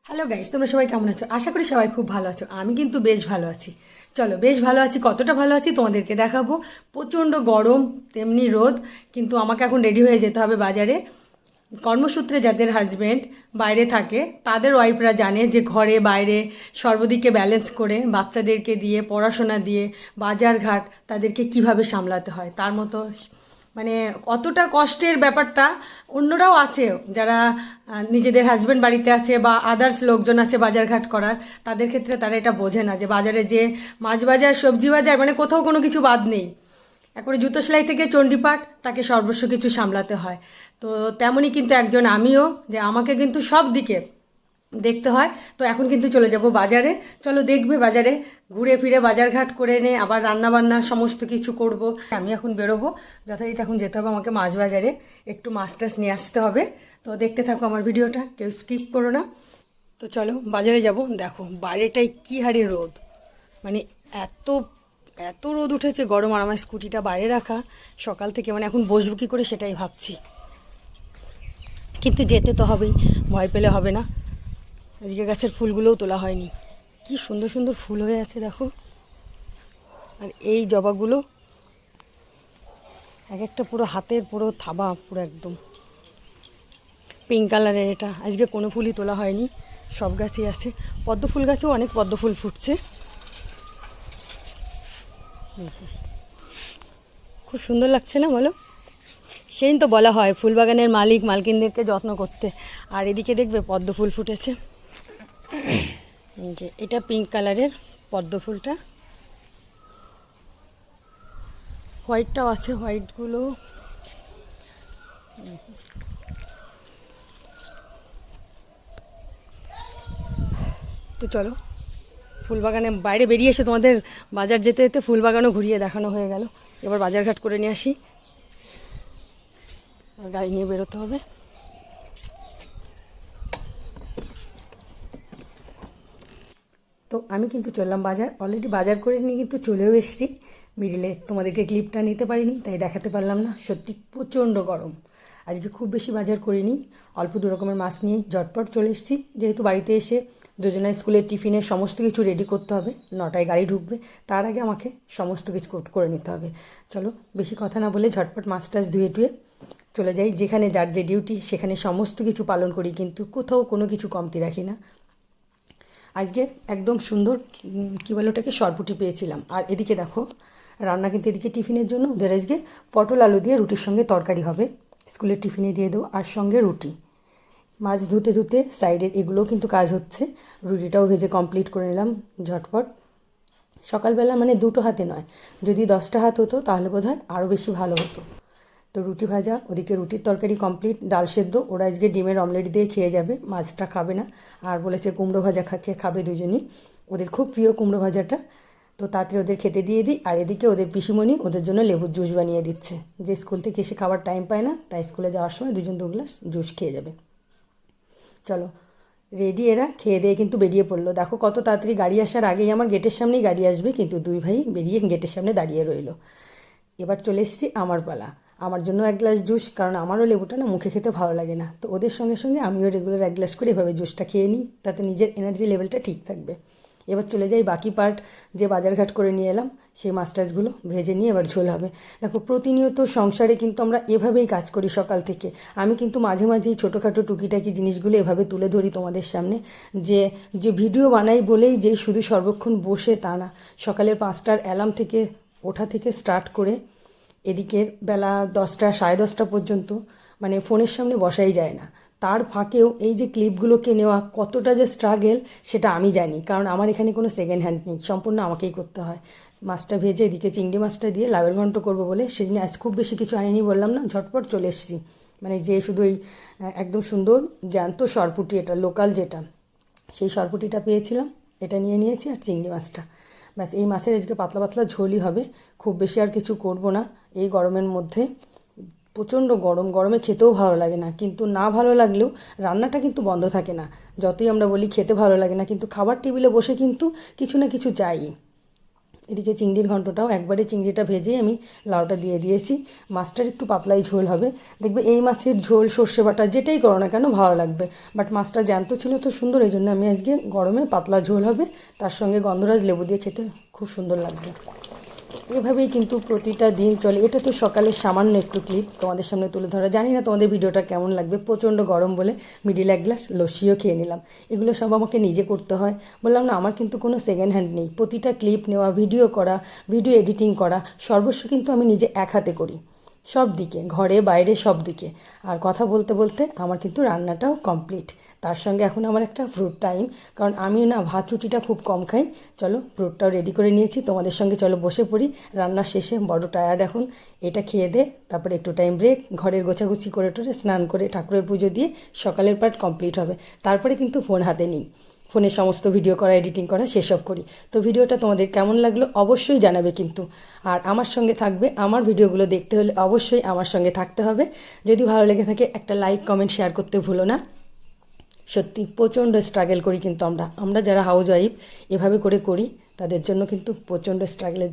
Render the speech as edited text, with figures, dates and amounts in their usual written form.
Hello guys, তোমরা সবাই কেমন আছো? আশা করি সবাই খুব ভালো আছো। আমি কিন্তু বেশ ভালো আছি। চলো, বেশ ভালো আছি। কতটা ভালো আছি তোমাদেরকে দেখাবো। প্রচণ্ড গরম, তেমনি রোদ। কিন্তু আমাকে এখন রেডি হয়ে যেতে হবে বাজারে। কর্মসূত্রে যাদের হাজবেন্ড বাইরে থাকে তাদের ওয়াইফরা জানে যে ঘরে বাইরে সর্বদিকে ব্যালেন্স করে বাচ্চাদেরকে দিয়ে পড়াশোনা দিয়ে বাজার ঘাট তাদেরকে কিভাবে সামলাতে হয়, তার মতো মানে অতটা কষ্টের ব্যাপারটা অন্যরাও আছে যারা নিজেদের হাজবেন্ড বাড়িতে আছে বা আদার্স লোকজন আছে বাজারঘাট করার, তাদের ক্ষেত্রে তারা এটা বোঝে না যে বাজারে যে মাছ বাজার সবজি বাজার মানে কোথাও কোনো কিছু বাদ নেই। একবারে জুতো সেলাই থেকে চণ্ডীপাঠ তাকে সর্বস্ব কিছু সামলাতে হয়। তো তেমনই কিন্তু একজন আমিও, যে আমাকে কিন্তু সব দিকে দেখতে হয়। তো এখন কিন্তু চলে যাব বাজারে। চলো দেখবে বাজারে ঘুরে ফিরে বাজারঘাট করে এনে আবার রান্না বান্না সমস্ত কিছু করব। আমি এখন বেরোবো, যথারীতি এখন যেতে হবে আমাকে মাছ বাজারে, একটু মাছ টাছ নিয়ে আসতে হবে। তো দেখতে থাকো আমার ভিডিওটা, কেউ স্কিপ করো না। তো চলো বাজারে যাব। দেখো বাইরেটাই কী হারে রোদ, মানে এত এত রোদ উঠেছে, গরম। আর আমার স্কুটিটা বাইরে রাখা সকাল থেকে, মানে এখন বসবো কী করে সেটাই ভাবছি। কিন্তু যেতে তো হবেই, ভয় পেলে হবে না। আজকে গাছের ফুলগুলোও তোলা হয়নি, কি সুন্দর সুন্দর ফুল হয়ে আছে দেখো। আর এই জবাগুলো এক একটা পুরো হাতের পুরো থাবা, পুরো একদম পিঙ্ক কালারের। এটা আজকে কোনো ফুলই তোলা হয়নি, সব গাছই আছে। পদ্ম ফুল গাছেও অনেক পদ্ম ফুল ফুটছে, খুব সুন্দর লাগছে না বলো? সেই তো বলা হয় ফুলবাগানের মালিক মালকিনদেরকে যত্ন করতে। আর এদিকে দেখবে পদ্ম ফুল ফুটেছে, এই যে এটা পিঙ্ক কালারের পদ্ম ফুলটা। হোয়াইটটাও আছে, হোয়াইটগুলো তো চলো ফুলবাগানে বাইরে বেরিয়ে এসে তোমাদের বাজার যেতে যেতে ফুলবাগানও ঘুরিয়ে দেখানো হয়ে গেল। এবার বাজারঘাট করে নিয়ে আসি, আর গাড়ি নিয়ে বেরোতে হবে। তো আমি কিন্তু চললাম বাজার, অলরেডি বাজার করে নিয়ে কিন্তু চলেও এসেছি। মিডিলে তোমাদেরকে ক্লিপটা নিতে পারিনি, তাই দেখাতে পারলাম না। সত্যি প্রচণ্ড গরম। আজকে খুব বেশি বাজার করিনি, অল্প দু রকমের মাছ নিয়ে ঝটপট চলে এসেছি। যেহেতু বাড়িতে এসে দুজনের স্কুলের টিফিনের সমস্ত কিছু রেডি করতে হবে, 9টায় গাড়ি ঢুকবে, তার আগে আমাকে সমস্ত কিছু করে নিতে হবে। চলো বেশি কথা না বলে ঝটপট মাছ টাছ ধুয়ে টুয়ে চলে যাই। যেখানে যার যে ডিউটি সেখানে সমস্ত কিছু পালন করি, কিন্তু কোথাও কোনো কিছু কমতি রাখি না। আজকে একদম সুন্দর কী বলে ওটাকে, সরপুটি পেয়েছিলাম। আর এদিকে দেখো রান্না কিন্তু এদিকে টিফিনের জন্য ওদের আজকে পটল আলু দিয়ে রুটির সঙ্গে তরকারি হবে, স্কুলের টিফিনে দিয়ে দেবো, আর সঙ্গে রুটি। মাছ ধুতে ধুতে সাইডের এগুলোও কিন্তু কাজ হচ্ছে। রুটিটাও ভেজে কমপ্লিট করে নিলাম ঝটপট। সকালবেলা মানে দুটো হাতে নয়, যদি 10টা হাত হতো তাহলে বোধহয় আরও বেশি ভালো হতো। তো রুটি ভাজা, ওদিকে রুটির তরকারি কমপ্লিট, ডাল সেদ্ধ। ওরা আজকে ডিমের অমলেট দিয়ে খেয়ে যাবে, মাছটা খাবে না। আর বলেছে কুমড়ো ভাজা খাবে দুজনই, ওদের খুব প্রিয় কুমড়ো ভাজাটা। তো তাড়াতাড়ি ওদের খেতে দিয়ে দিই। আর এদিকে ওদের পিসিমণি ওদের জন্য লেবুর জুস বানিয়ে দিচ্ছে, যে স্কুল থেকে এসে খাবার টাইম পায় না, তাই স্কুলে যাওয়ার সময় দুজন 2 গ্লাস জুস খেয়ে যাবে। চলো রেডি, এরা খেয়ে দিয়ে কিন্তু বেরিয়ে পড়লো। দেখো কত তাড়াতাড়ি, গাড়ি আসার আগেই আমার গেটের সামনেই গাড়ি আসবে, কিন্তু দুই ভাই বেরিয়ে গেটের সামনে দাঁড়িয়ে রইলো। এবার চলে এসেছি আমার পালা, আমার জন্য 1 গ্লাস জুস, কারণ আমারও লেবুটা না মুখে খেতে ভালো লাগে না। তো ওদের সঙ্গে সঙ্গে আমিও রেগুলার 1 গ্লাস করে এভাবে জুসটা খেয়ে নিই, তাতে নিজের এনার্জি লেভেলটা ঠিক থাকবে। এবার চলে যাই বাকি পার্ট, যে বাজারঘাট করে নিয়ে এলাম সেই মাছ টাছগুলো ভেজে নিয়ে এবার ঝোল হবে। দেখো প্রতিনিয়ত সংসারে কিন্তু আমরা এভাবেই কাজ করি সকাল থেকে। আমি কিন্তু মাঝে মাঝেই ছোটোখাটো টুকিটাকি জিনিসগুলো এভাবে তুলে ধরি তোমাদের সামনে, যে যে ভিডিও বানাই বলেই যে শুধু সর্বক্ষণ বসে তা না। সকালের 5টার অ্যালার্ম থেকে ওঠা থেকে স্টার্ট করে এদিকের বেলা 10টা 10:30 পর্যন্ত মানে ফোনের সামনে বসাই যায় না। তার ফাঁকেও এই যে ক্লিপগুলোকে নেওয়া কতটা যে স্ট্রাগেল সেটা আমি জানি, কারণ আমার এখানে কোনো সেকেন্ড হ্যান্ড নেই, সম্পূর্ণ আমাকেই করতে হয়। মাছটা ভেজে এদিকে চিংড়ি মাছটা দিয়ে লাউয়ের ঘন্ট করবো বলে সেদিন আজ খুব বেশি কিছু আনিনি, বললাম না, ঝটপট চলে এসেছি। মানে যে শুধু এই একদম সুন্দর জ্যান্ত সরপুটি, এটা লোকাল যেটা, সেই সরপুটিটা পেয়েছিলাম, এটা নিয়ে নিয়েছি, আর চিংড়ি মাছটা। ব্যাস এই মাছের আজকে পাতলা পাতলা ঝোলই হবে, খুব বেশি আর কিছু করব না এই গরমের মধ্যে। প্রচণ্ড গরম, গরমে খেতেও ভালো লাগে না, কিন্তু না ভালো লাগলেও রান্নাটা কিন্তু বন্ধ থাকে না। যতই আমরা বলি খেতে ভালো লাগে না, কিন্তু খাবার টেবিলে বসে কিন্তু কিছু না কিছু চাই। এদিকে চিংড়ির ঘন্টটাও একবারে চিংড়িটা ভেজেই আমি লাউটা দিয়ে দিয়েছি। মাছটার একটু পাতলাই ঝোল হবে, দেখবে এই মাছের ঝোল সর্ষে বাটা যেটাই করো না কেন ভালো লাগবে, বাট মাছটা জ্যান্ত ছিল তো সুন্দর, এই জন্য আমি আজকে গরমে পাতলা ঝোল হবে, তার সঙ্গে গন্ধরাজ লেবু দিয়ে খেতে খুব সুন্দর লাগবে। এভাবেই কিন্তু প্রতিটা দিন চলে। এটা তো সকালের সামান্য একটু ক্লিপ তোমাদের সামনে তুলে ধরা, জানি না তোমাদের ভিডিওটা কেমন লাগবে। প্রচণ্ড গরম বলে মিডিল এক গ্লাস লস্যিও খেয়ে নিলাম। এগুলো সব আমাকে নিজে করতে হয়, বললাম না আমার কিন্তু কোনো সেকেন্ড হ্যান্ড নেই। প্রতিটা ক্লিপ নেওয়া, ভিডিও করা, ভিডিও এডিটিং করা, সর্বস্ব কিন্তু আমি নিজে এক হাতে করি, সব দিকে, ঘরে বাইরে সব দিকে। আর কথা বলতে বলতে আমার কিন্তু রান্নাটাও কমপ্লিট। তার সঙ্গে এখন আমার একটা ফ্রুট টাইম, কারণ আমি না ভাত রুটিটা খুব কম খাই। চলো ফ্রুটটাও রেডি করে নিয়েছি, তোমাদের সঙ্গে চলো বসে পড়ি। রান্নার শেষে বড় টায়ার্ড এখন, এটা খেয়ে দে তারপরে একটু টাইম ব্রেক, ঘরের গোছাগুছি করে টোরে স্নান করে ঠাকুরের পুজো দিয়ে সকালের পার্ট কমপ্লিট হবে। তারপরে কিন্তু ফোন হাতে নিই, ফোনে সমস্ত ভিডিও করা, এডিটিং করা সেসব করি। তো ভিডিওটা তোমাদের কেমন লাগলো অবশ্যই জানাবে কিন্তু। আর আমার সঙ্গে থাকবে, আমার ভিডিওগুলো দেখতে হলে অবশ্যই আমার সঙ্গে থাকতে হবে। যদি ভালো লেগে থাকে একটা লাইক কমেন্ট শেয়ার করতে ভুলো না। সত্যি প্রচণ্ড স্ট্রাগল করি কিন্তু আমরা যারা হাউস ওয়াইফ এভাবে করে করি, তাদের জন্য কিন্তু প্রচণ্ড স্ট্রাগলের